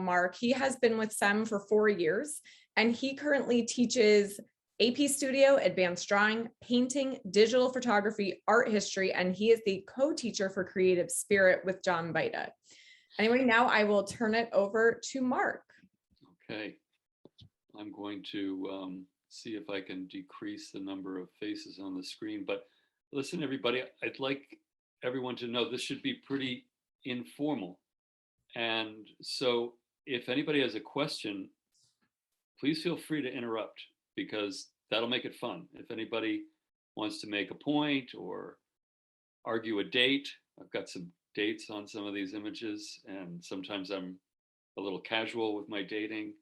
Mark. He has been with SEM for 4 years, and he currently teaches AP Studio, advanced drawing, painting, digital photography, art history, and he is the co-teacher for Creative Spirit with John Vita. Anyway, now I will turn it over to Mark. Okay, I'm going to see if I can decrease the number of faces on the screen, but listen, everybody, I'd like everyone to know this should be pretty informal. And so if anybody has a question, please feel free to interrupt, because that'll make it fun. If anybody wants to make a point or argue a date, I've got some dates on some of these images, and sometimes I'm a little casual with my dating.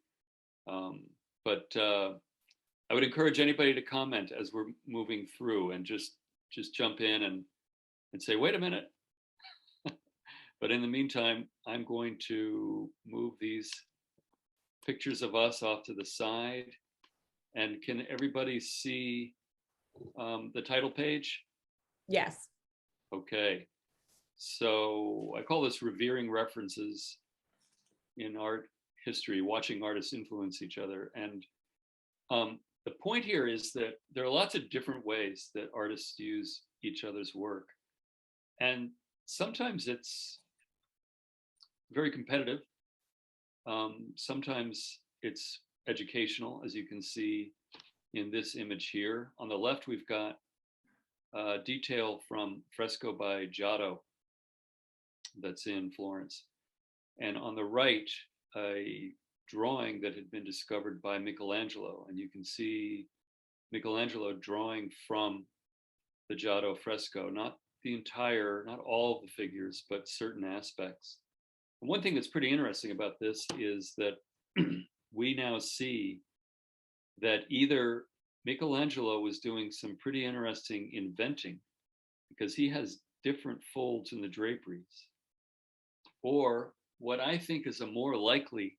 But I would encourage anybody to comment as we're moving through, and just jump in and say, wait a minute. But in the meantime, I'm going to move these pictures of us off to the side. And can everybody see the title page? Yes. Okay. So I call this Revering References in Art History, Watching Artists Influence Each Other. And the point here is that there are lots of different ways that artists use each other's work. And sometimes it's very competitive. Sometimes it's educational, as you can see in this image here. On the left, we've got detail from fresco by Giotto that's in Florence. And on the right, a drawing that had been discovered by Michelangelo. And you can see Michelangelo drawing from the Giotto fresco, not all of the figures, but certain aspects. And one thing that's pretty interesting about this is that we now see that either Michelangelo was doing some pretty interesting inventing, because he has different folds in the draperies, or what I think is a more likely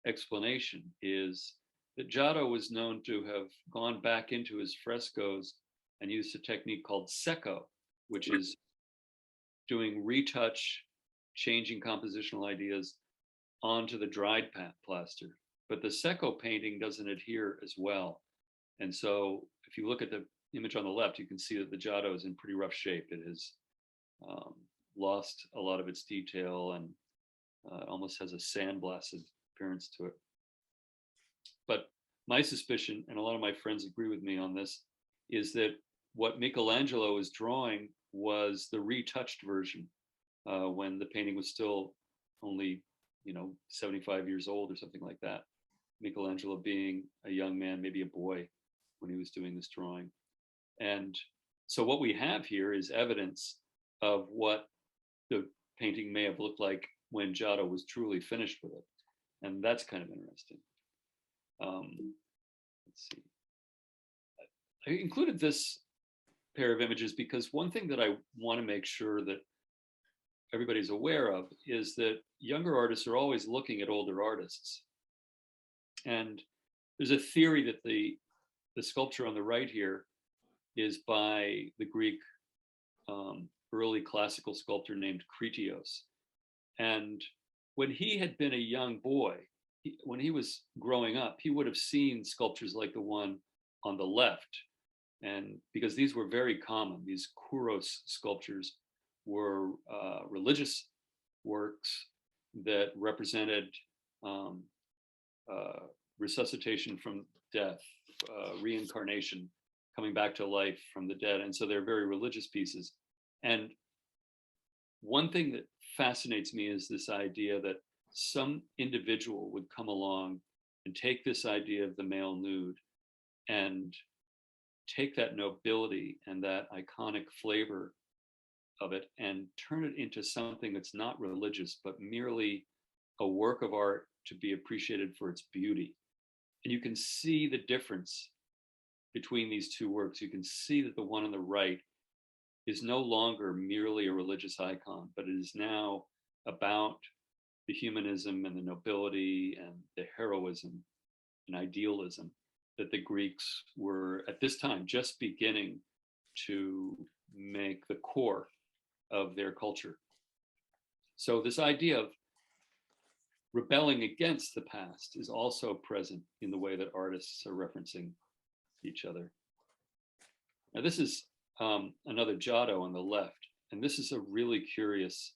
explanation is that Giotto was known to have gone back into his frescoes and used a technique called secco, which is doing retouch, changing compositional ideas onto the dried plaster. But the secco painting doesn't adhere as well. And so if you look at the image on the left, you can see that the Giotto is in pretty rough shape. It has lost a lot of its detail, and almost has a sandblasted appearance to it. But my suspicion, and a lot of my friends agree with me on this, is that what Michelangelo is drawing was the retouched version when the painting was still only 75 years old or something like that. Michelangelo being a young man, maybe a boy, when he was doing this drawing. And so what we have here is evidence of what the painting may have looked like when Giotto was truly finished with it. And that's kind of interesting. Let's see. I included this pair of images because one thing that I want to make sure that everybody's aware of is that younger artists are always looking at older artists. And there's a theory that the sculpture on the right here is by the Greek early classical sculptor named Critios. And when he had been a young boy, when he was growing up, he would have seen sculptures like the one on the left. And because these were very common, these kouros sculptures were religious works that represented resuscitation from death, reincarnation, coming back to life from the dead. And so they're very religious pieces. And one thing that fascinates me is this idea that some individual would come along and take this idea of the male nude and take that nobility and that iconic flavor of it and turn it into something that's not religious, but merely a work of art to be appreciated for its beauty. And you can see the difference between these two works. You can see that the one on the right is no longer merely a religious icon, but it is now about the humanism and the nobility and the heroism and idealism that the Greeks were at this time just beginning to make the core of their culture. So this idea of rebelling against the past is also present in the way that artists are referencing each other. Now, this is another Giotto on the left, and this is a really curious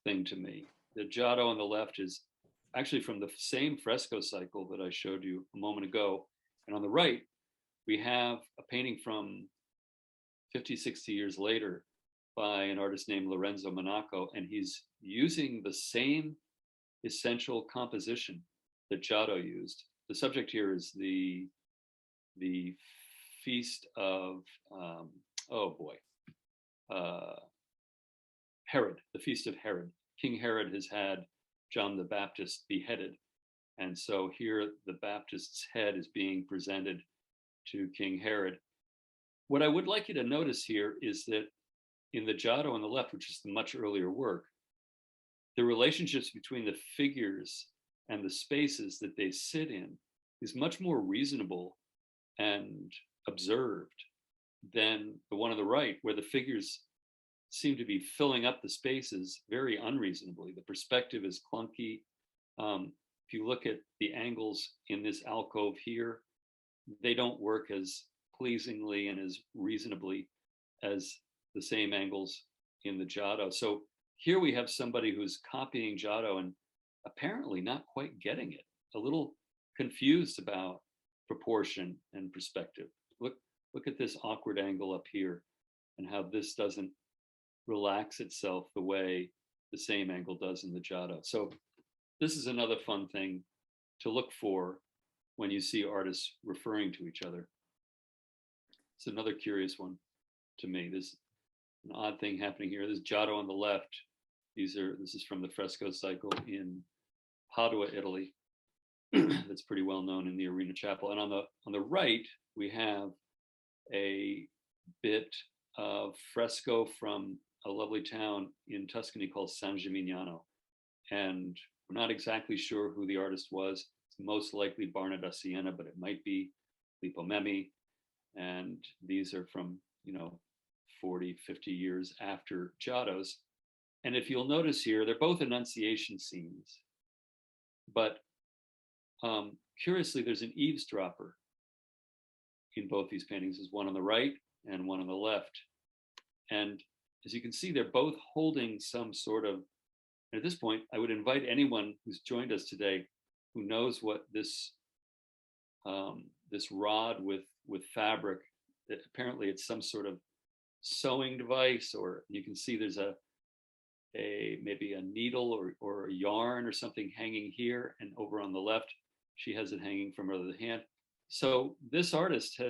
thing to me. The Giotto on the left is actually from the same fresco cycle that I showed you a moment ago. And on the right, we have a painting from 50, 60 years later by an artist named Lorenzo Monaco, and he's using the same essential composition that Giotto used. The subject here is the feast of Herod, the feast of Herod. King Herod has had John the Baptist beheaded, and so here the Baptist's head is being presented to King Herod. What I would like you to notice here is that in the Giotto on the left, which is the much earlier work, the relationships between the figures and the spaces that they sit in is much more reasonable and observed than the one on the right, where the figures seem to be filling up the spaces very unreasonably. The perspective is clunky. If you look at the angles in this alcove here, they don't work as pleasingly and as reasonably as the same angles in the Giotto. So here we have somebody who's copying Giotto and apparently not quite getting it, a little confused about proportion and perspective. Look at this awkward angle up here and how this doesn't relax itself the way the same angle does in the Giotto. So this is another fun thing to look for when you see artists referring to each other. It's another curious one to me. There's an odd thing happening here. There's Giotto on the left. This is from the fresco cycle in Padua, Italy. That's pretty well known in the Arena Chapel. And on the right, we have a bit of fresco from a lovely town in Tuscany called San Gimignano. And we're not exactly sure who the artist was. It's most likely Barna da Siena, but it might be Lippo Memmi. And these are from, 40, 50 years after Giotto's. And if you'll notice here, they're both Annunciation scenes. But curiously, there's an eavesdropper in both these paintings. There's one on the right and one on the left. And as you can see, they're both holding some sort of, and at this point, I would invite anyone who's joined us today who knows what this rod with fabric, that apparently it's some sort of sewing device, or you can see there's maybe a needle or a yarn or something hanging here, and over on the left, she has it hanging from her other hand. So this artist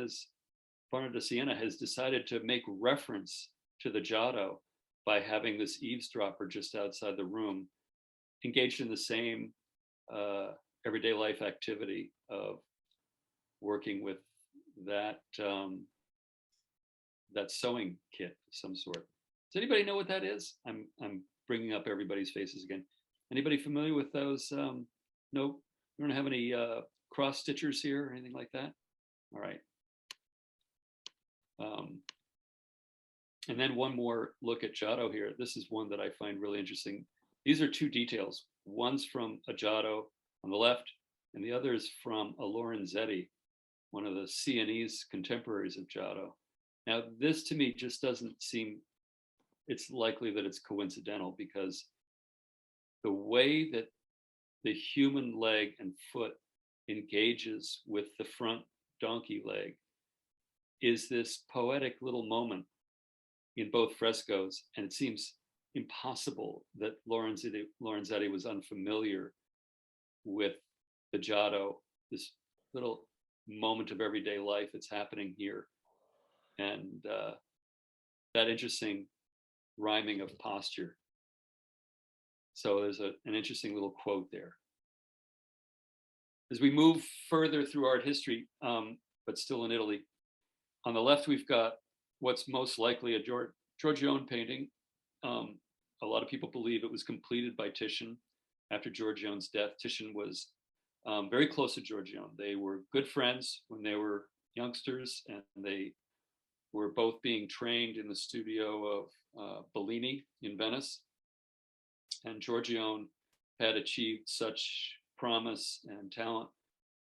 Barna da Siena has decided to make reference to the Giotto by having this eavesdropper just outside the room, engaged in the same everyday life activity of working with that sewing kit of some sort. Does anybody know what that is? I'm bringing up everybody's faces again. Anybody familiar with those? Nope. We don't have any cross stitchers here or anything like that. All right. And then one more look at Giotto here. This is one that I find really interesting. These are two details. One's from a Giotto on the left, and the other is from a Lorenzetti, one of the Sienese contemporaries of Giotto. Now, this to me just doesn't seem, it's likely that it's coincidental, because the way that the human leg and foot engages with the front donkey leg is this poetic little moment in both frescoes, and it seems impossible that Lorenzetti was unfamiliar with the Giotto, this little moment of everyday life that's happening here, and that interesting rhyming of posture. So there's an interesting little quote there. As we move further through art history, but still in Italy, on the left we've got what's most likely a Giorgione painting. A lot of people believe it was completed by Titian after Giorgione's death. Titian was very close to Giorgione. They were good friends when they were youngsters, and they were both being trained in the studio of Bellini in Venice. And Giorgione had achieved such promise and talent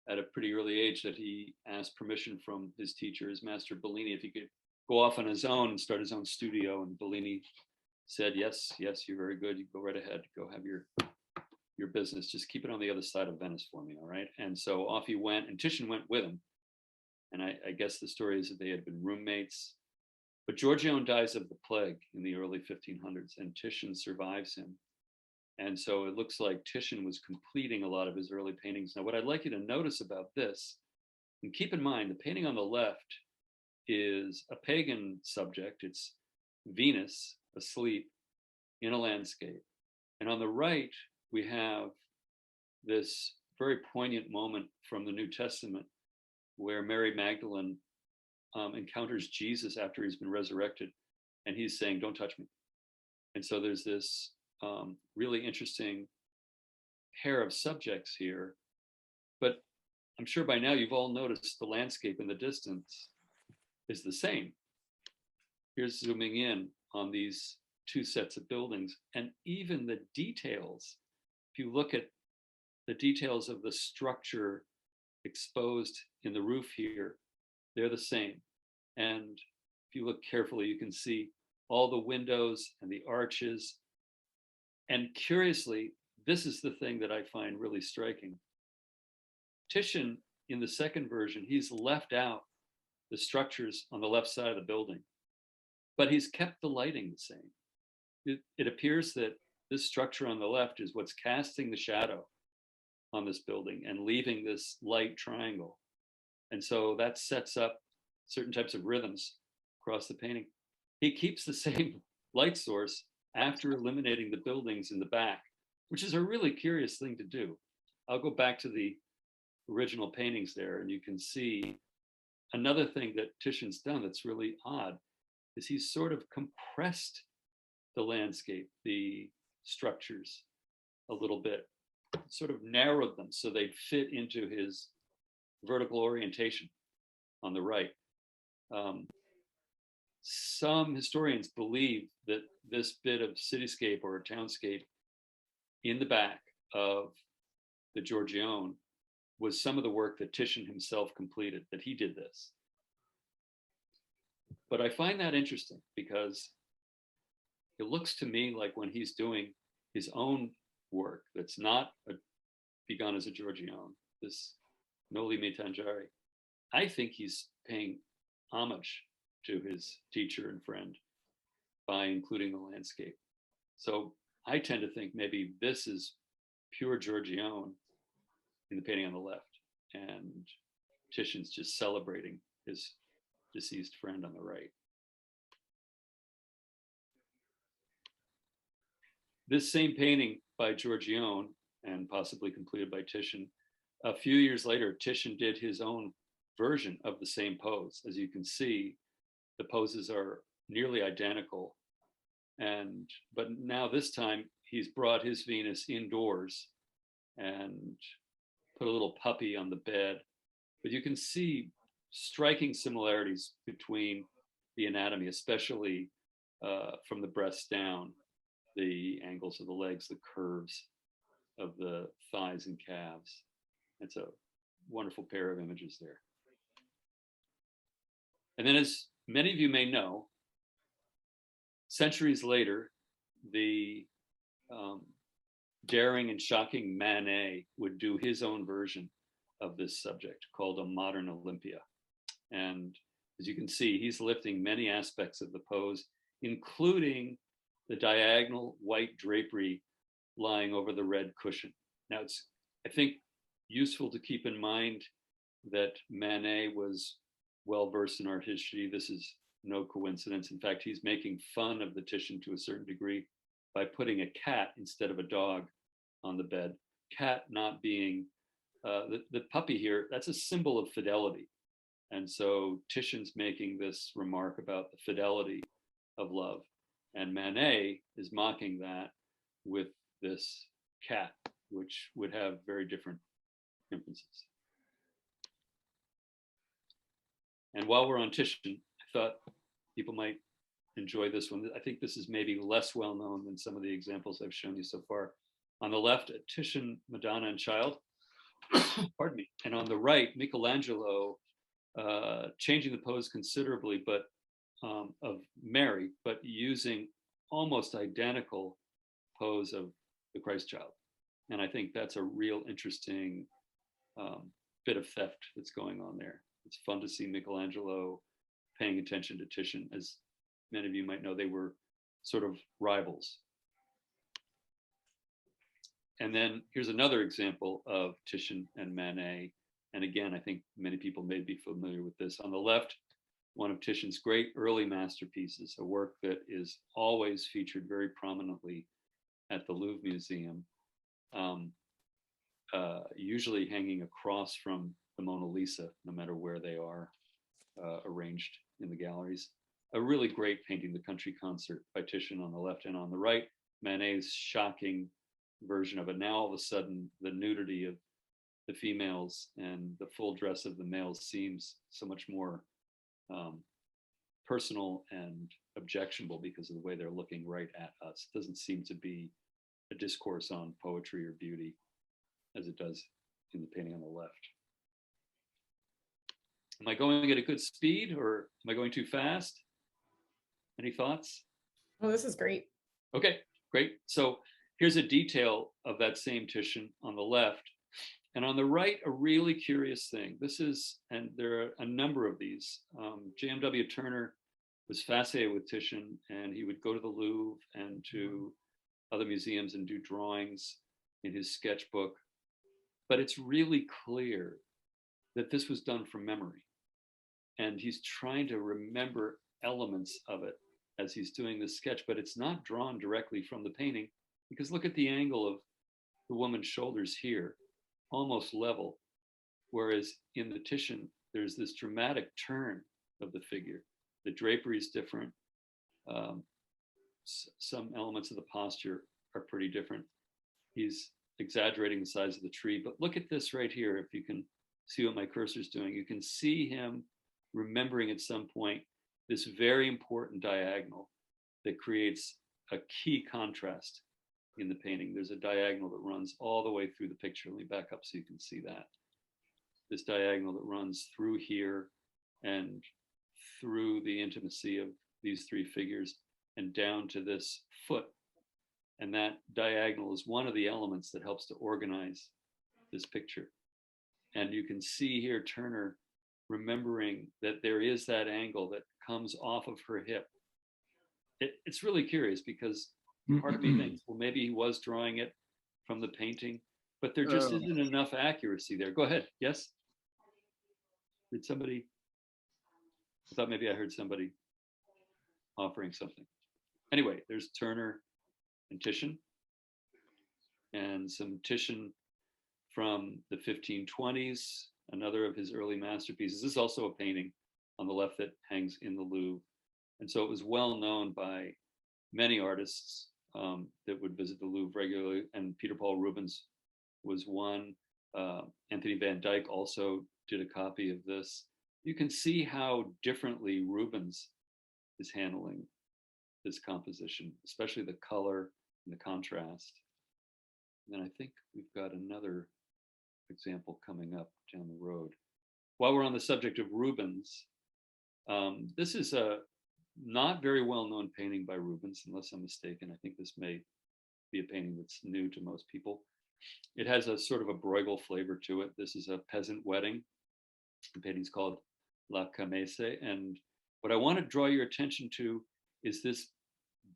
at a pretty early age that he asked permission from his teacher, his master Bellini, if he could go off on his own and start his own studio. And Bellini said, yes, you're very good. You go right ahead, go have your business. Just keep it on the other side of Venice for me, all right? And so off he went, and Titian went with him. And I guess the story is that they had been roommates. But Giorgione dies of the plague in the early 1500s, and Titian survives him. And so it looks like Titian was completing a lot of his early paintings. Now, what I'd like you to notice about this, and keep in mind, the painting on the left is a pagan subject. It's Venus asleep in a landscape. And on the right, we have this very poignant moment from the New Testament where Mary Magdalene encounters Jesus after he's been resurrected, and he's saying, "Don't touch me." And so there's this really interesting pair of subjects here. But I'm sure by now you've all noticed the landscape in the distance is the same. Here's zooming in on these two sets of buildings, and even the details, if you look at the details of the structure exposed in the roof here, they're the same. And if you look carefully, you can see all the windows and the arches. And curiously, this is the thing that I find really striking. Titian, in the second version, he's left out the structures on the left side of the building, but he's kept the lighting the same. It appears that this structure on the left is what's casting the shadow on this building and leaving this light triangle. And so that sets up certain types of rhythms across the painting. He keeps the same light source after eliminating the buildings in the back, which is a really curious thing to do. I'll go back to the original paintings there, and you can see another thing that Titian's done that's really odd is he's sort of compressed the landscape, the structures a little bit, sort of narrowed them so they'd fit into his vertical orientation on the right. Some historians believe that this bit of cityscape or townscape in the back of the Giorgione was some of the work that Titian himself completed, that he did this. But I find that interesting because it looks to me like when he's doing his own work that's not begun as a Giorgione, this Noli Me Tangere, I think he's paying homage to his teacher and friend by including the landscape. So I tend to think maybe this is pure Giorgione in the painting on the left, and Titian's just celebrating his deceased friend on the right. This same painting by Giorgione, and possibly completed by Titian, a few years later, Titian did his own version of the same pose. As you can see, the poses are nearly identical. But now this time he's brought his Venus indoors and put a little puppy on the bed. But you can see striking similarities between the anatomy, especially from the breast down, the angles of the legs, the curves of the thighs and calves. It's a wonderful pair of images there. And then, as many of you may know, centuries later, the daring and shocking Manet would do his own version of this subject called A Modern Olympia. And as you can see, he's lifting many aspects of the pose, including the diagonal white drapery lying over the red cushion. Now, it's, I think, useful to keep in mind that Manet was well-versed in art history. This is no coincidence. In fact, he's making fun of the Titian to a certain degree by putting a cat instead of a dog on the bed. Cat not being, the puppy here, that's a symbol of fidelity. And so Titian's making this remark about the fidelity of love. And Manet is mocking that with this cat, which would have very different inferences. And while we're on Titian, I thought people might enjoy this one. I think this is maybe less well known than some of the examples I've shown you so far. On the left, Titian, Madonna and Child, pardon me. And on the right, Michelangelo changing the pose considerably, but of Mary, but using almost identical pose of the Christ child. And I think that's a real interesting bit of theft that's going on there. It's fun to see Michelangelo paying attention to Titian. As many of you might know, they were sort of rivals. And then here's another example of Titian and Manet. And again, I think many people may be familiar with this. On the left, one of Titian's great early masterpieces, a work that is always featured very prominently at the Louvre Museum, usually hanging across from the Mona Lisa, no matter where they are arranged in the galleries. A really great painting, The Country Concert by Titian on the left, and on the right, Manet's shocking version of it. Now all of a sudden, the nudity of the females and the full dress of the males seems so much more personal and objectionable because of the way they're looking right at us. It doesn't seem to be a discourse on poetry or beauty as it does in the painting on the left. Am I going at a good speed or am I going too fast? Any thoughts? Oh, this is great. Okay, great. So here's a detail of that same Titian on the left. And on the right, a really curious thing. This is, and there are a number of these. J.M.W. Turner was fascinated with Titian, and he would go to the Louvre and to other museums and do drawings in his sketchbook. But it's really clear that this was done from memory. And he's trying to remember elements of it as he's doing this sketch, but it's not drawn directly from the painting, because look at the angle of the woman's shoulders here, almost level. Whereas in the Titian, there's this dramatic turn of the figure. The drapery is different. Some elements of the posture are pretty different. He's exaggerating the size of the tree, but look at this right here. If you can see what my cursor's doing, you can see him remembering at some point this very important diagonal that creates a key contrast in the painting. There's a diagonal that runs all the way through the picture. Let me back up so you can see that. This diagonal that runs through here and through the intimacy of these three figures and down to this foot. And that diagonal is one of the elements that helps to organize this picture. And you can see here Turner remembering that there is that angle that comes off of her hip. It's really curious because part of me thinks, well, maybe he was drawing it from the painting, but there just isn't enough accuracy there. Go ahead. Yes? Did somebody? I thought maybe I heard somebody offering something. Anyway, there's Turner and Titian, and some Titian from the 1520s, another of his early masterpieces. This is also a painting on the left that hangs in the Louvre. And so it was well known by many artists that would visit the Louvre regularly, and Peter Paul Rubens was one. Anthony Van Dyck also did a copy of this. You can see how differently Rubens is handling this composition, especially the color and the contrast. And then I think we've got another example coming up down the road. While we're on the subject of Rubens, this is a not very well-known painting by Rubens, unless I'm mistaken. I think this may be a painting that's new to most people. It has a sort of a Bruegel flavor to it. This is a peasant wedding. The painting's called La Camese. And what I want to draw your attention to is this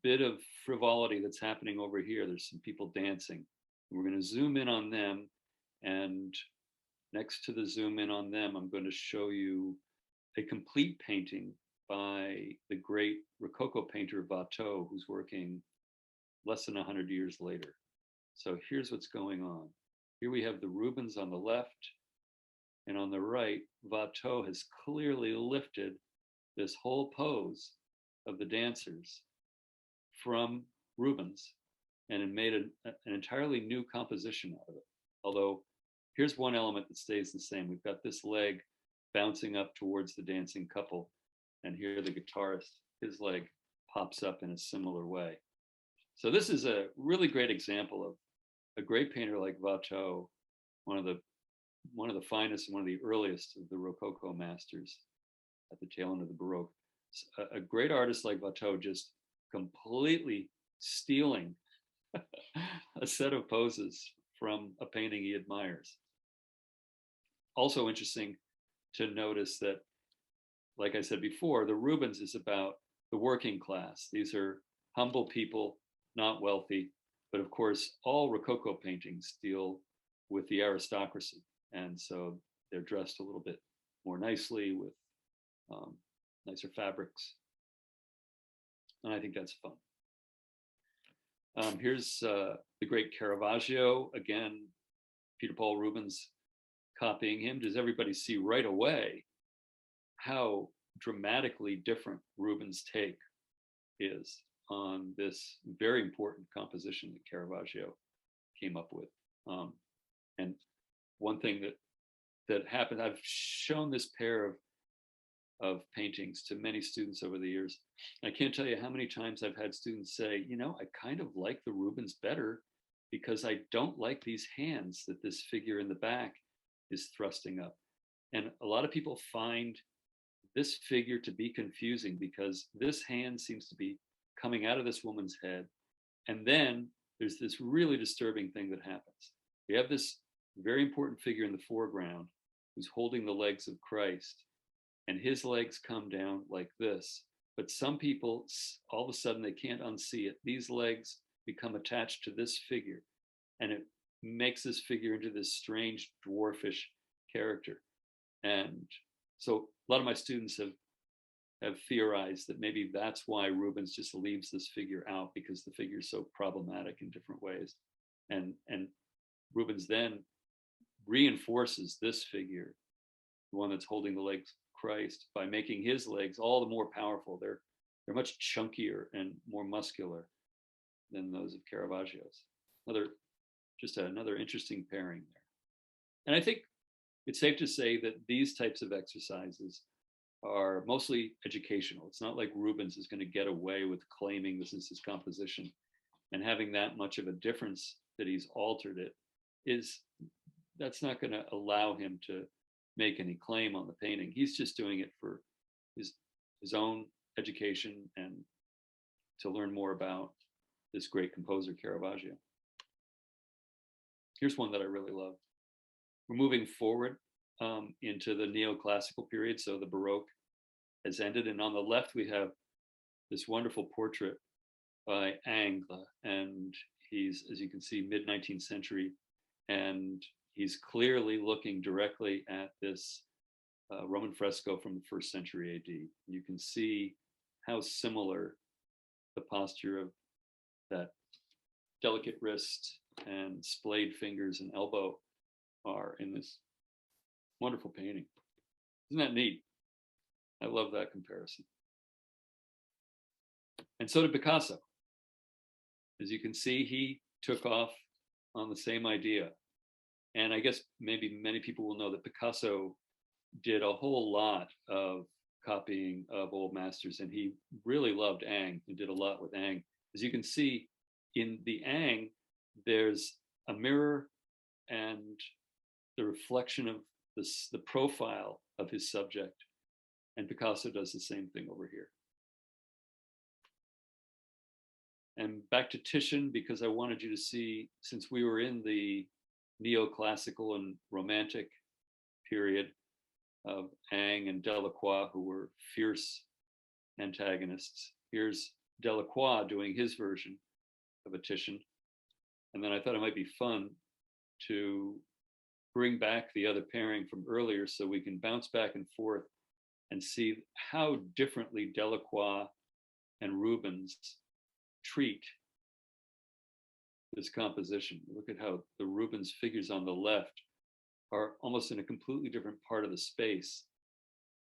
bit of frivolity that's happening over here. There's some people dancing. We're going to zoom in on them. And next to the zoom in on them, I'm going to show you a complete painting by the great Rococo painter Watteau, who's working less than 100 years later. So here's what's going on. Here we have the Rubens on the left, and on the right, Watteau has clearly lifted this whole pose of the dancers from Rubens and made an entirely new composition out of it. Although here's one element that stays the same. We've got this leg bouncing up towards the dancing couple. And here the guitarist, his leg pops up in a similar way. So this is a really great example of a great painter like Watteau, one of the finest and one of the earliest of the Rococo masters at the tail end of the Baroque, a great artist like Watteau just completely stealing a set of poses from a painting he admires. Also interesting to notice that, like I said before, the Rubens is about the working class. These are humble people, not wealthy, but of course, all Rococo paintings deal with the aristocracy. And so they're dressed a little bit more nicely with nicer fabrics. And I think that's fun. Here's the great Caravaggio. Again, Peter Paul Rubens copying him. Does everybody see right away how dramatically different Rubens' take is on this very important composition that Caravaggio came up with? And one thing that happened, I've shown this pair of paintings to many students over the years. I can't tell you how many times I've had students say, you know, I kind of like the Rubens better because I don't like these hands that this figure in the back is thrusting up. And a lot of people find this figure to be confusing because this hand seems to be coming out of this woman's head. And then there's this really disturbing thing that happens. We have this very important figure in the foreground who's holding the legs of Christ, and his legs come down like this. But some people, all of a sudden, they can't unsee it. These legs become attached to this figure, and it makes this figure into this strange dwarfish character. And so a lot of my students have theorized that maybe that's why Rubens just leaves this figure out, because the figure is so problematic in different ways. And Rubens then reinforces this figure, the one that's holding the legs of Christ, by making his legs all the more powerful. They're much chunkier and more muscular than those of Caravaggio's. Another interesting pairing there. And I think it's safe to say that these types of exercises are mostly educational. It's not like Rubens is going to get away with claiming this is his composition and having that much of a difference that he's altered it. That's not going to allow him to make any claim on the painting. He's just doing it for his own education and to learn more about this great composer, Caravaggio. Here's one that I really love. We're moving forward into the neoclassical period. So the Baroque has ended. And on the left, we have this wonderful portrait by Ingres. And he's, as you can see, mid-19th century. And he's clearly looking directly at this Roman fresco from the first century AD. You can see how similar the posture of that delicate wrist and splayed fingers and elbow are in this wonderful painting. Isn't that neat? I love that comparison. And so did Picasso. As you can see, he took off on the same idea. And I guess maybe many people will know that Picasso did a whole lot of copying of old masters, and he really loved Ingres and did a lot with Ingres. As you can see in the Ingres, there's a mirror and the reflection of the profile of his subject. And Picasso does the same thing over here. And back to Titian, because I wanted you to see, since we were in the neoclassical and romantic period of Ingres and Delacroix, who were fierce antagonists, here's Delacroix doing his version of a Titian. And then I thought it might be fun to bring back the other pairing from earlier so we can bounce back and forth and see how differently Delacroix and Rubens treat this composition. Look at how the Rubens figures on the left are almost in a completely different part of the space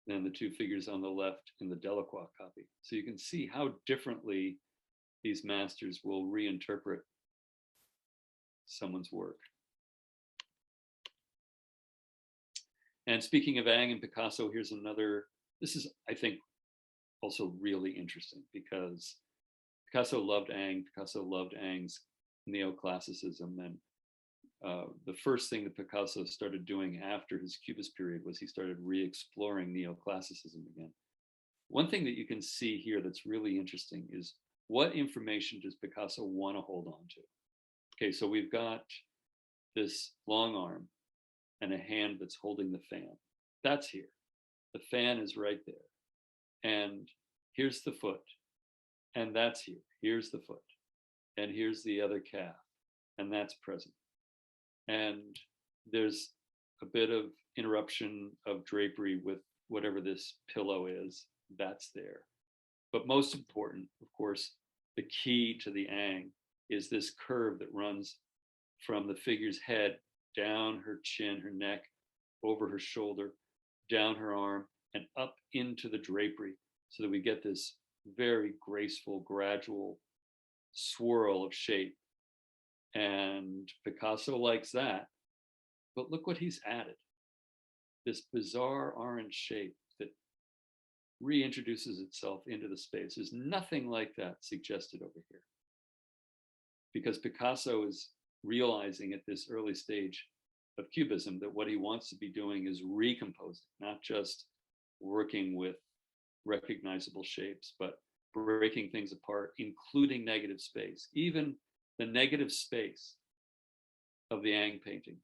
than the two figures on the left in the Delacroix copy. So you can see how differently these masters will reinterpret someone's work. And speaking of Ingres and Picasso, here's another. This is, I think, also really interesting because Picasso loved Ingres. Picasso loved Ingres' neoclassicism, and the first thing that Picasso started doing after his Cubist period was he started re-exploring neoclassicism again. One thing that you can see here that's really interesting is what information does Picasso want to hold on to? Okay, so we've got this long arm and a hand that's holding the fan. That's here. The fan is right there. And here's the foot. And that's here. Here's the foot. And here's the other calf. And that's present. And there's a bit of interruption of drapery with whatever this pillow is. That's there. But most important, of course, the key to the Ang is this curve that runs from the figure's head down her chin, her neck, over her shoulder, down her arm, and up into the drapery, so that we get this very graceful, gradual swirl of shape. And Picasso likes that. But look what he's added. This bizarre orange shape that reintroduces itself into the space. There's nothing like that suggested over here. Because Picasso is realizing at this early stage of Cubism that what he wants to be doing is recomposing, not just working with recognizable shapes, but breaking things apart, including negative space. Even the negative space of the Ang painting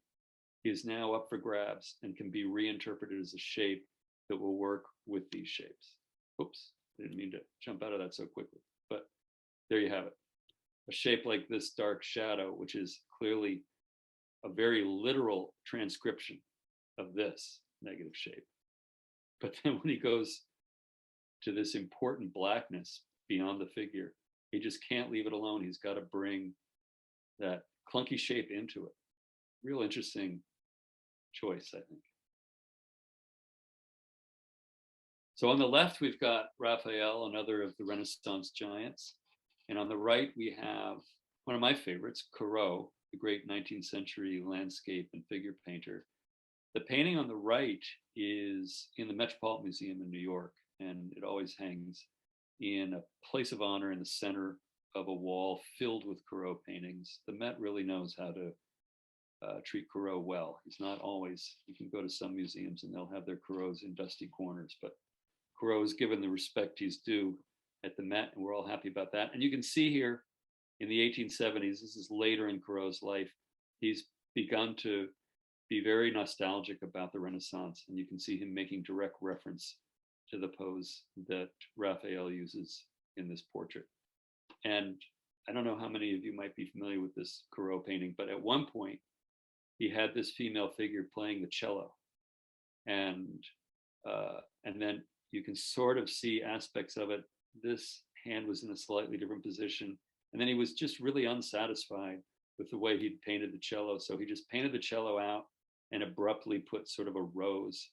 is now up for grabs and can be reinterpreted as a shape that will work with these shapes. Oops, I didn't mean to jump out of that so quickly, but there you have it. A shape like this dark shadow, which is clearly a very literal transcription of this negative shape. But then when he goes to this important blackness beyond the figure, he just can't leave it alone. He's got to bring that clunky shape into it. Real interesting choice, I think. So on the left, we've got Raphael, another of the Renaissance giants. And on the right, we have one of my favorites, Corot, the great 19th century landscape and figure painter. The painting on the right is in the Metropolitan Museum in New York, and it always hangs in a place of honor in the center of a wall filled with Corot paintings. The Met really knows how to treat Corot well. He's not always, you can go to some museums and they'll have their Corots in dusty corners, but Corot is given the respect he's due at the Met, and we're all happy about that. And you can see here in the 1870s, this is later in Corot's life, he's begun to be very nostalgic about the Renaissance, and you can see him making direct reference to the pose that Raphael uses in this portrait. And I don't know how many of you might be familiar with this Corot painting, but at one point, he had this female figure playing the cello. And then you can sort of see aspects of it. This hand was in a slightly different position. And then he was just really unsatisfied with the way he'd painted the cello. So he just painted the cello out and abruptly put sort of a rose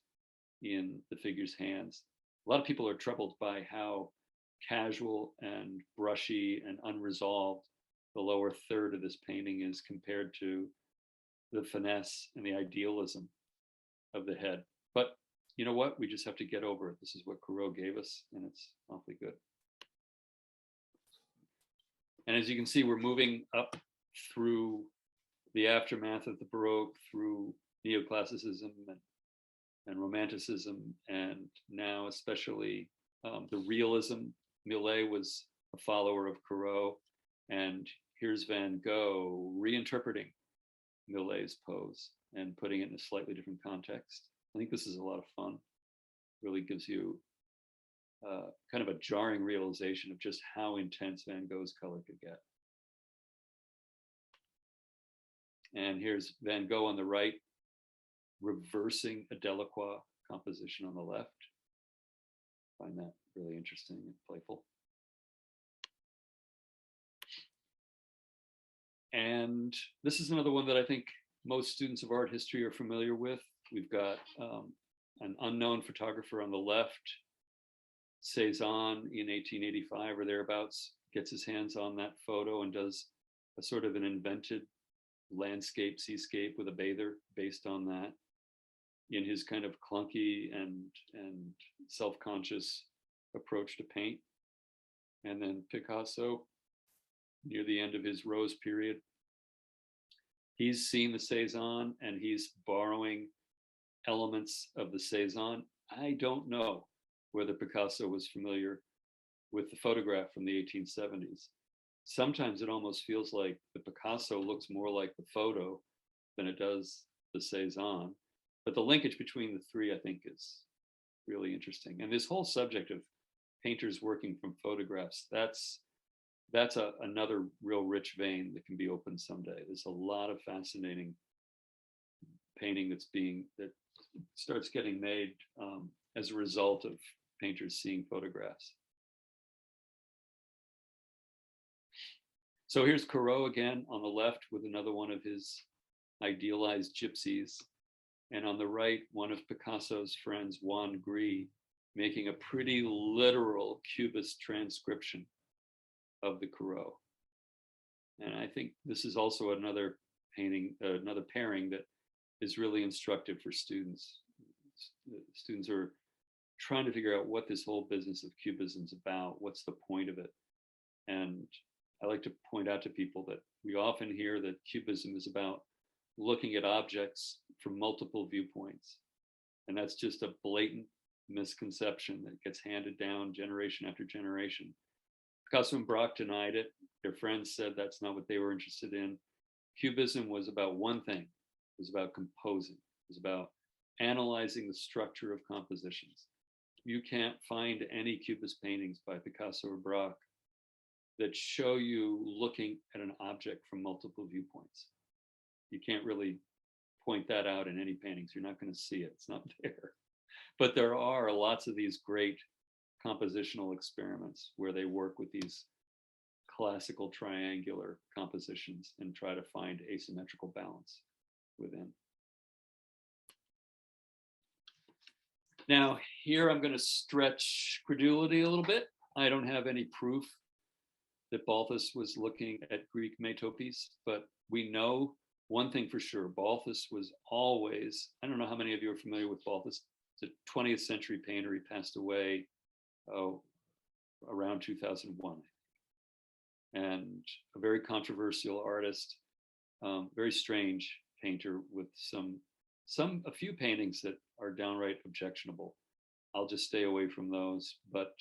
in the figure's hands. A lot of people are troubled by how casual and brushy and unresolved the lower third of this painting is compared to the finesse and the idealism of the head. But you know what? We just have to get over it. This is what Corot gave us, and it's awfully good. And as you can see, we're moving up through the aftermath of the Baroque, through neoclassicism and romanticism, and now especially the realism. Millet was a follower of Corot, and here's Van Gogh reinterpreting Millet's pose and putting it in a slightly different context. I think this is a lot of fun. Really gives you kind of a jarring realization of just how intense Van Gogh's color could get. And here's Van Gogh on the right, reversing a Delacroix composition on the left. I find that really interesting and playful. And this is another one that I think most students of art history are familiar with. We've got an unknown photographer on the left. Cezanne in 1885 or thereabouts gets his hands on that photo and does a sort of an invented landscape, seascape with a bather based on that in his kind of clunky and self-conscious approach to paint. And then Picasso, near the end of his Rose period, he's seen the Cezanne and he's borrowing elements of the Cezanne. I don't know whether Picasso was familiar with the photograph from the 1870s. Sometimes it almost feels like the Picasso looks more like the photo than it does the Cezanne. But the linkage between the three, I think, is really interesting. And this whole subject of painters working from photographs, that's another real rich vein that can be opened someday. There's a lot of fascinating painting that starts getting made as a result of painters seeing photographs. So here's Corot again on the left with another one of his idealized gypsies. And on the right, one of Picasso's friends, Juan Gris, making a pretty literal Cubist transcription of the Corot. And I think this is also another painting, another pairing that is really instructive for students. Students are trying to figure out what this whole business of Cubism is about. What's the point of it? And I like to point out to people that we often hear that Cubism is about looking at objects from multiple viewpoints. And that's just a blatant misconception that gets handed down generation after generation. Picasso and Braque denied it. Their friends said that's not what they were interested in. Cubism was about one thing. It was about composing. It was about analyzing the structure of compositions. You can't find any Cubist paintings by Picasso or Braque that show you looking at an object from multiple viewpoints. You can't really point that out in any paintings. You're not going to see it. It's not there. But there are lots of these great compositional experiments where they work with these classical triangular compositions and try to find asymmetrical balance within. Now, here I'm going to stretch credulity a little bit. I don't have any proof that Balthus was looking at Greek metopes, but we know one thing for sure. Balthus was always, I don't know how many of you are familiar with Balthus. It's a 20th century painter. He passed away around 2001. And a very controversial artist, very strange painter with a few paintings that are downright objectionable. I'll just stay away from those. But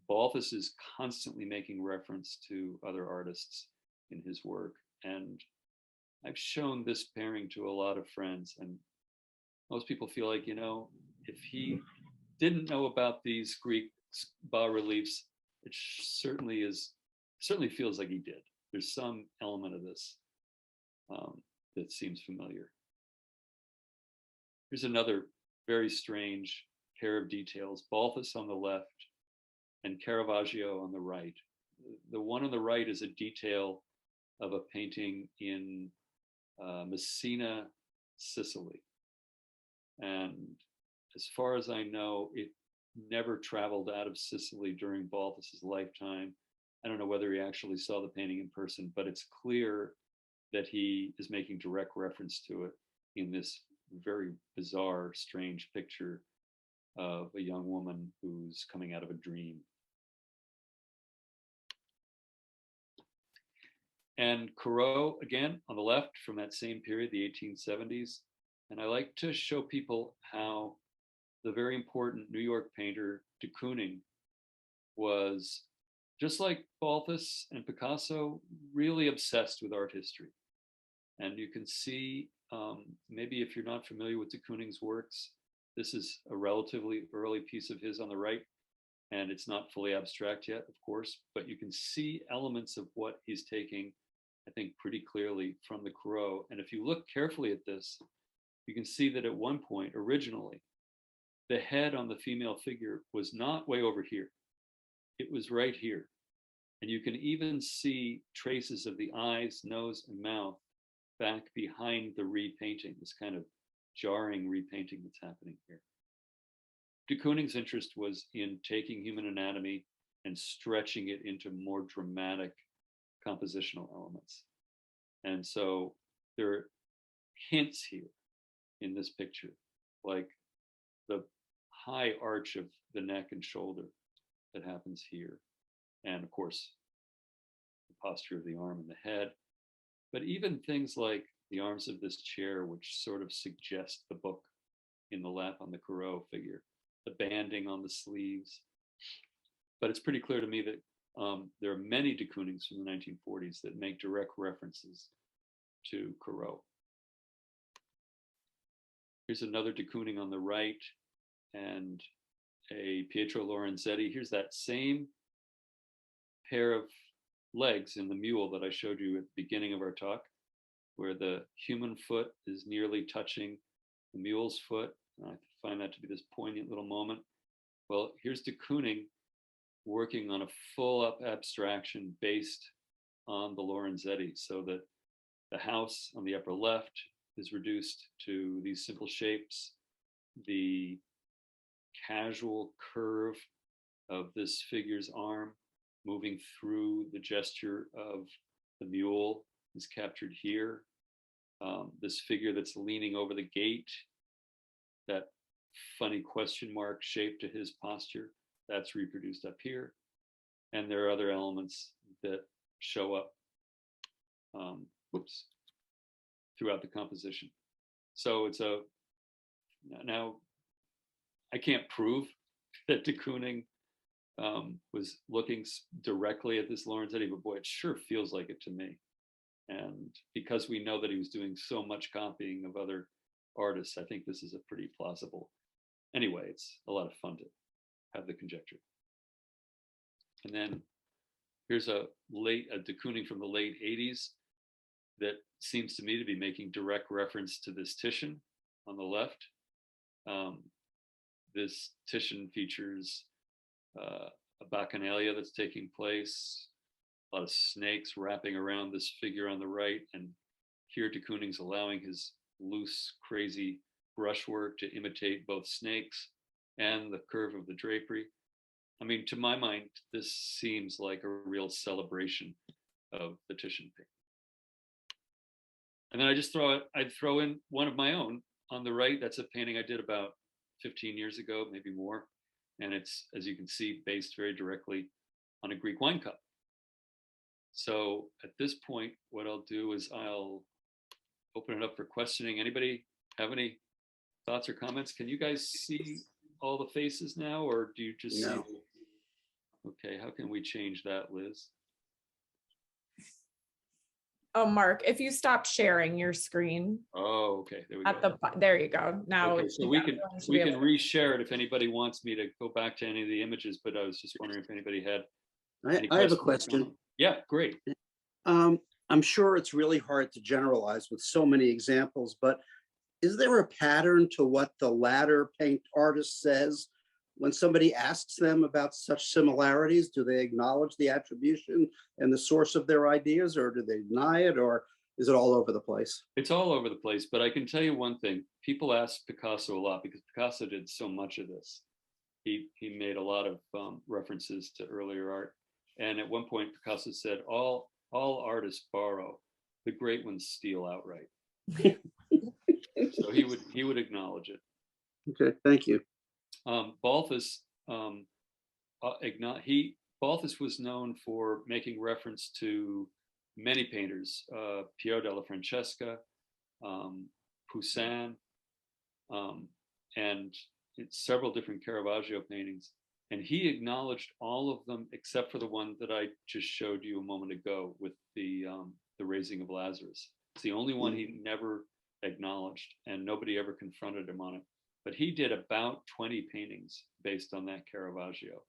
Balthus is constantly making reference to other artists in his work. And I've shown this pairing to a lot of friends, and most people feel like, if he didn't know about these Greek bas-reliefs, it certainly feels like he did. There's some element of this that seems familiar. Here's another very strange pair of details. Balthus on the left and Caravaggio on the right. The one on the right is a detail of a painting in Messina, Sicily. And as far as I know, it never traveled out of Sicily during Balthus's lifetime. I don't know whether he actually saw the painting in person, but it's clear that he is making direct reference to it in this very bizarre, strange picture of a young woman who's coming out of a dream. And Corot, again, on the left from that same period, the 1870s. And I like to show people how the very important New York painter de Kooning was, just like Balthus and Picasso, really obsessed with art history. And you can see, maybe if you're not familiar with de Kooning's works, this is a relatively early piece of his on the right. And it's not fully abstract yet, of course, but you can see elements of what he's taking, I think, pretty clearly from the Corot. And if you look carefully at this, you can see that at one point, originally, the head on the female figure was not way over here. It was right here. And you can even see traces of the eyes, nose, and mouth back behind the repainting, this kind of jarring repainting that's happening here. De Kooning's interest was in taking human anatomy and stretching it into more dramatic compositional elements. And so there are hints here in this picture, like the high arch of the neck and shoulder that happens here. And of course, the posture of the arm and the head. But even things like the arms of this chair, which sort of suggest the book in the lap on the Corot figure, the banding on the sleeves. But it's pretty clear to me that there are many de Koonings from the 1940s that make direct references to Corot. Here's another de Kooning on the right, and a Pietro Lorenzetti. Here's that same pair of legs in the mule that I showed you at the beginning of our talk, where the human foot is nearly touching the mule's foot. I find that to be this poignant little moment. Well, here's de Kooning working on a full up abstraction based on the Lorenzetti, so that the house on the upper left is reduced to these simple shapes. The casual curve of this figure's arm moving through the gesture of the mule is captured here. This figure that's leaning over the gate, that funny question mark shape to his posture, that's reproduced up here. And there are other elements that show up throughout the composition. So it's now I can't prove that de Kooning was looking directly at this Lorenzetti, but boy, it sure feels like it to me. And because we know that he was doing so much copying of other artists, I think this is a pretty plausible. Anyway, it's a lot of fun to have the conjecture. And then here's a de Kooning from the late 80s that seems to me to be making direct reference to this Titian on the left. This Titian features a bacchanalia that's taking place, a lot of snakes wrapping around this figure on the right, and here de Kooning's allowing his loose, crazy brushwork to imitate both snakes and the curve of the drapery. I mean, to my mind, this seems like a real celebration of the Titian painting. And then I'd throw in one of my own on the right. That's a painting I did about 15 years ago, maybe more. And it's, as you can see, based very directly on a Greek wine cup. So at this point, what I'll do is I'll open it up for questioning. Anybody have any thoughts or comments? Can you guys see all the faces now, or do you just see? Okay, how can we change that, Liz? Oh, Mark, if you stop sharing your screen. Oh, okay, there we at go. There you go. Now okay, so we can reshare it if anybody wants me to go back to any of the images, but I was just wondering if anybody had I have a question. Yeah, great. I'm sure it's really hard to generalize with so many examples, but is there a pattern to what the latter paint artist says when somebody asks them about such similarities? Do they acknowledge the attribution and the source of their ideas, or do they deny it, or is it all over the place? It's all over the place, but I can tell you one thing. People ask Picasso a lot because Picasso did so much of this. He made a lot of references to earlier art. And at one point, Picasso said, all artists borrow, the great ones steal outright. So he would acknowledge it. Okay, thank you. Balthus, Balthus was known for making reference to many painters, Piero della Francesca, Poussin, and several different Caravaggio paintings. And he acknowledged all of them except for the one that I just showed you a moment ago with the raising of Lazarus. It's the only one he never acknowledged, and nobody ever confronted him on it. But he did about 20 paintings based on that Caravaggio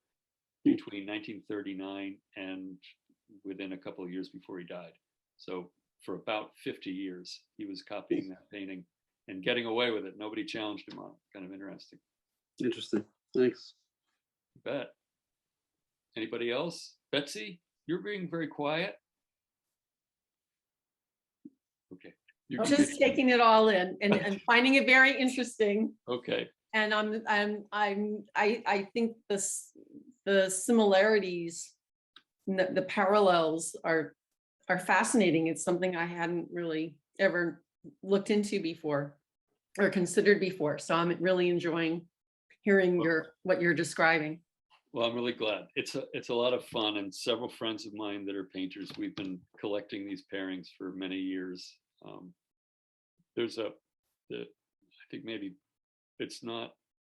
between 1939 and within a couple of years before he died. So for about 50 years, he was copying that painting and getting away with it. Nobody challenged him on it. Kind of interesting. Interesting. Thanks. You bet. Anybody else? Betsy, you're being very quiet. Okay. I'm just taking it all in and finding it very interesting. Okay. And I think the similarities, the parallels are fascinating. It's something I hadn't really ever looked into before or considered before. So I'm really enjoying hearing what you're describing. Well, I'm really glad. It's a lot of fun, and several friends of mine that are painters, we've been collecting these pairings for many years. There's I think maybe it's not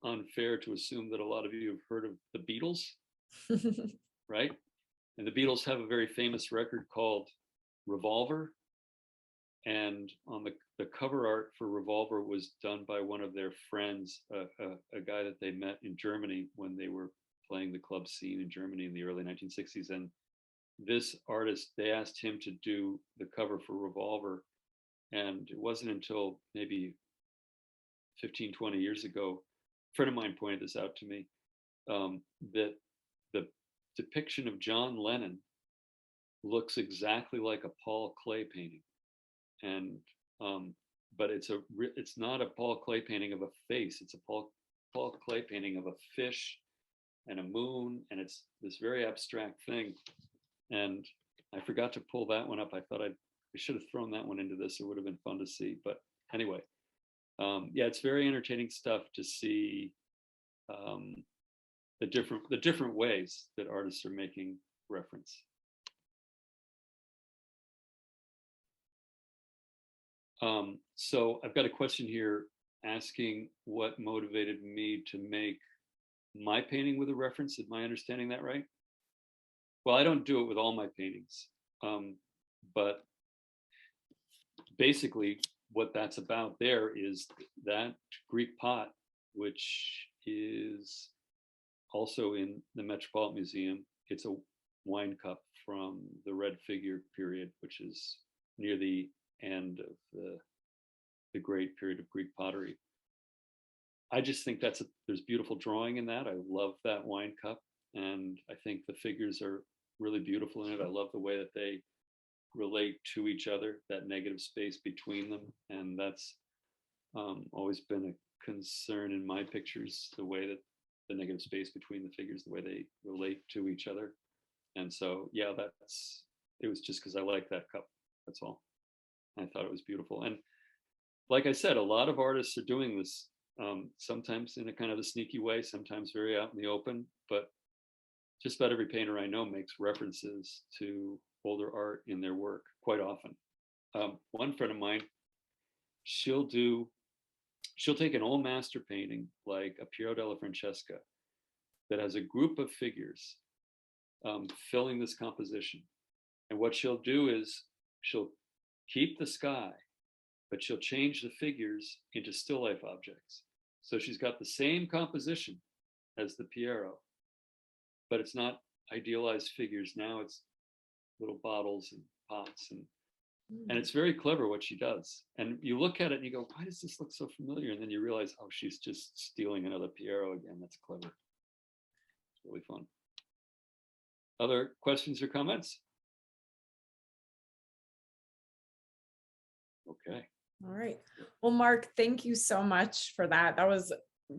unfair to assume that a lot of you have heard of the Beatles, right? And the Beatles have a very famous record called Revolver. And on the cover art for Revolver was done by one of their friends, a guy that they met in Germany when they were playing the club scene in Germany in the early 1960s. And this artist, they asked him to do the cover for Revolver. And it wasn't until maybe 15, 20 years ago, a friend of mine pointed this out to me, that the depiction of John Lennon looks exactly like a Paul Klee painting. And but it's not a Paul Klee painting of a face. It's a Paul Klee painting of a fish and a moon, and it's this very abstract thing. And I forgot to pull that one up. I thought I should have thrown that one into this. It would have been fun to see. But anyway, yeah, it's very entertaining stuff to see the different ways that artists are making reference. So I've got a question here asking what motivated me to make my painting with a reference. Am I understanding that right? Well, I don't do it with all my paintings, but basically what that's about there is that Greek pot, which is also in the Metropolitan Museum. It's a wine cup from the Red Figure period, which is near the end of the great period of Greek pottery. I just think there's beautiful drawing in that. I love that wine cup, and I think the figures are really beautiful in it. I love the way that they relate to each other, that negative space between them, and that's always been a concern in my pictures, the way that the negative space between the figures, the way they relate to each other. And so, yeah, it was just because I like that cup, that's all. I thought it was beautiful. And like I said, a lot of artists are doing this, sometimes in a kind of a sneaky way, sometimes very out in the open, but just about every painter I know makes references to older art in their work quite often. One friend of mine, she'll take an old master painting like a Piero della Francesca that has a group of figures filling this composition. And what she'll do is she'll keep the sky, but she'll change the figures into still life objects. So she's got the same composition as the Piero, but it's not idealized figures. Now it's little bottles and pots, and it's very clever what she does. And you look at it and you go, why does this look so familiar? And then you realize, oh, she's just stealing another Piero again. That's clever. It's really fun. Other questions or comments? Okay. All right. Well, Mark, thank you so much for that. That was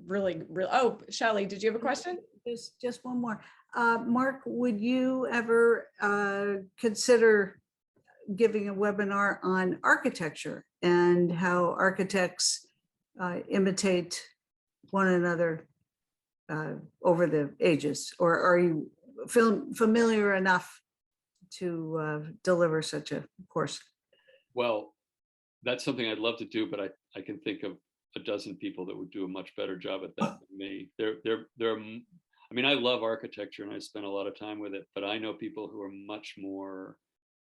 really. Oh, Shelley, did you have a question? Just one more. Mark, would you ever consider giving a webinar on architecture and how architects imitate one another over the ages? Or are you familiar enough to deliver such a course? Well, that's something I'd love to do, but I can think of a dozen people that would do a much better job at that than me. I mean, I love architecture and I spend a lot of time with it, but I know people who are much more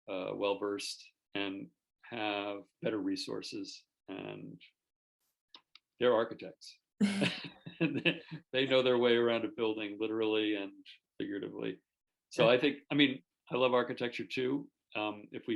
well-versed and have better resources, and they're architects. They know their way around a building, literally and figuratively. So I think, I mean, I love architecture too. If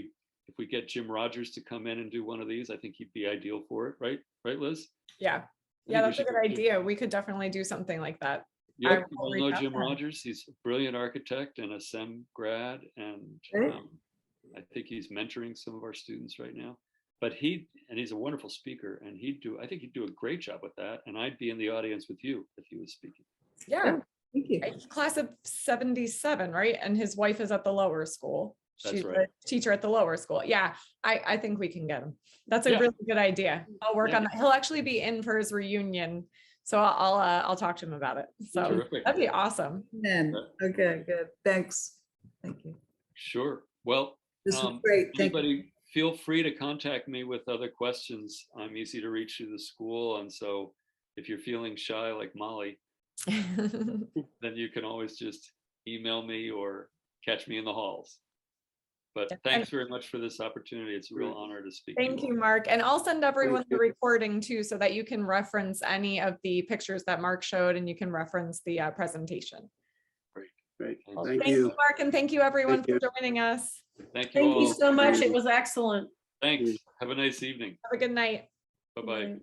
we get Jim Rogers to come in and do one of these, I think he'd be ideal for it, right? Right, Liz? Yeah. Yeah, that's a good idea. We could definitely do something like that. Yeah, you all know Jim Rogers. He's a brilliant architect and a SEM grad, and I think he's mentoring some of our students right now. But he's a wonderful speaker, and I think he'd do a great job with that. And I'd be in the audience with you if he was speaking. Yeah. Thank you. Class of 77, right? And his wife is at the lower school. She's right. a teacher at the lower school. Yeah, I think we can get him. That's a really good idea. I'll work on that. He'll actually be in for his reunion So I'll talk to him about it. So Terrific. that'd be awesome. Then, okay, good. Thanks. Thank you. Sure. Well, This was great. Thank you. anybody feel free to contact me with other questions. I'm easy to reach through the school. And so if you're feeling shy like Molly, then you can always just email me or catch me in the halls. But Yeah, thanks very much for this opportunity. It's a real honor to speak to Thank you you, all. Mark. And I'll send everyone the you. recording too, so that you can reference any of the pictures that Mark showed and you can reference the presentation. Great. Thank Thank Thank you. you, Mark, and thank you everyone Thank you. for joining us. Thank you Thank you all. so much. It was excellent. Thanks. Have a nice evening. Have a good night. Bye-bye. Right.